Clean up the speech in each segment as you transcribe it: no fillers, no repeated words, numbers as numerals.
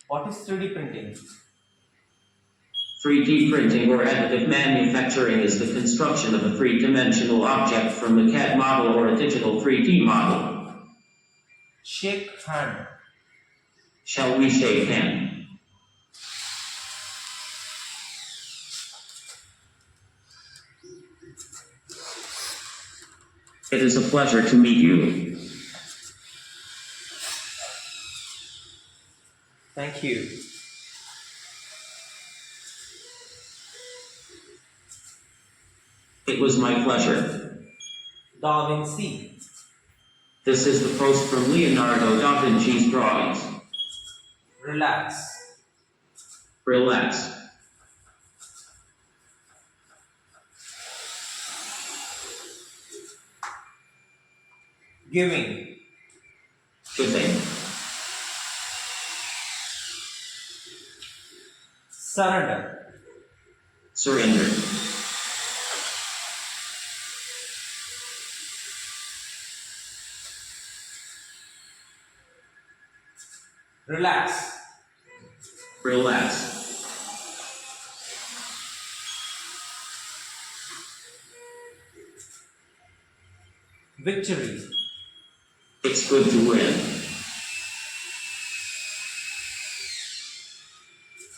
What is 3D printing? 3D printing or additive manufacturing is the construction of a three-dimensional object from a CAD model or a digital 3D model. Shake hand. Shall we shake hands? It is a pleasure to meet you. Thank you. It was my pleasure. Da Vinci. This is the post from Leonardo da Vinci's drawings. Relax. Relax. Giving. Giving. Surrender. Surrender. Relax. Relax. Victory. It's good to win.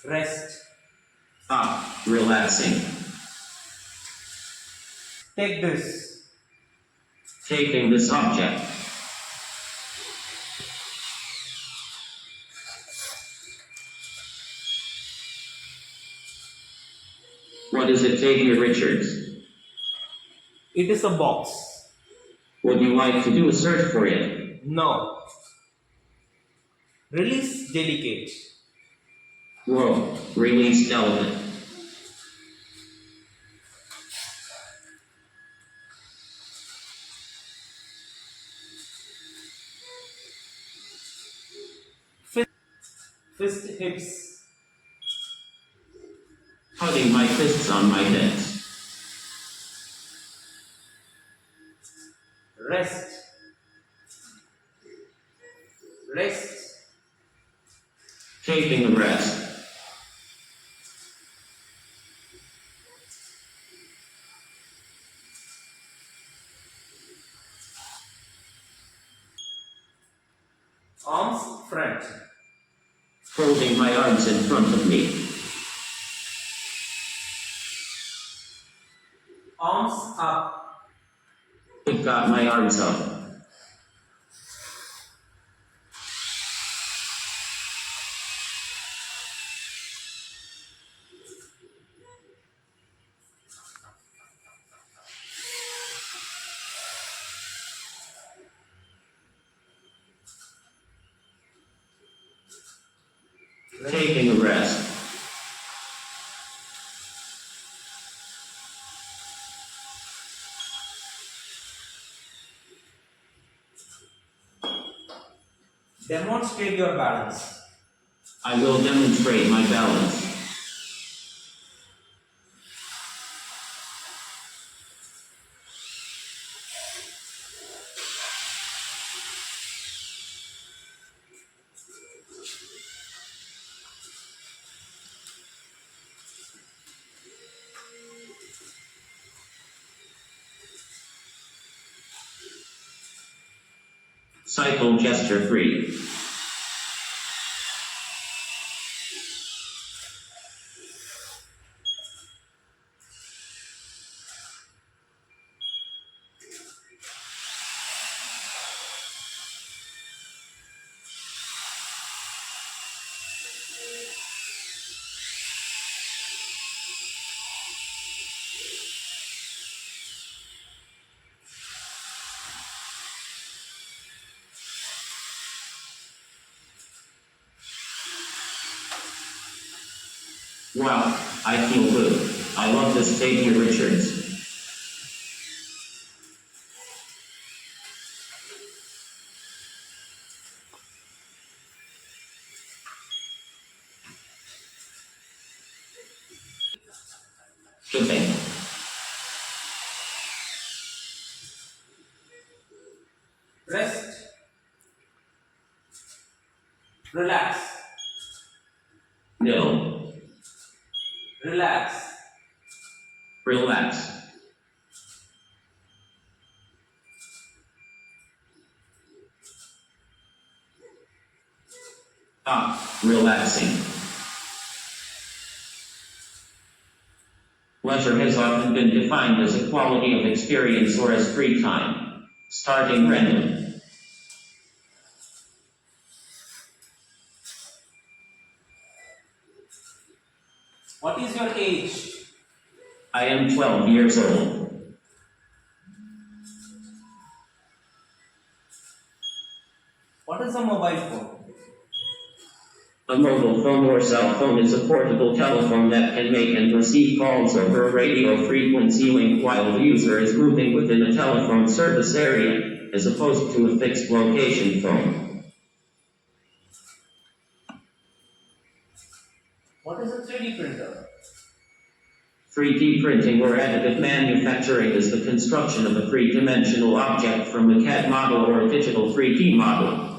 Rest. Relaxing. Take this. Taking this object. What is it taking, Richards? It is a box. Would you like to do a search for it? No. Release delicate. Whoa, release delicate. Fist hips. Putting my fists on my hips. Rest. Rest. Taking a rest. Arms front. Folding my arms in front of me. Arms up. I've got my arms up. Taking a rest. Demonstrate your balance. I will demonstrate my balance. Cycle gesture free. Wow, I feel good. I love this Xavier Richards. Giving. Rest. Relax. No. Relax. Relax. Relaxing. Leisure has often been defined as a quality of experience or as free time. Starting random. What is your age? I am 12 years old. What is a mobile phone? A mobile phone or cell phone is a portable telephone that can make and receive calls over a radio frequency link while the user is moving within a telephone service area, as opposed to a fixed location phone. What is a 3D printer? 3D printing or additive manufacturing is the construction of a three-dimensional object from a CAD model or a digital 3D model.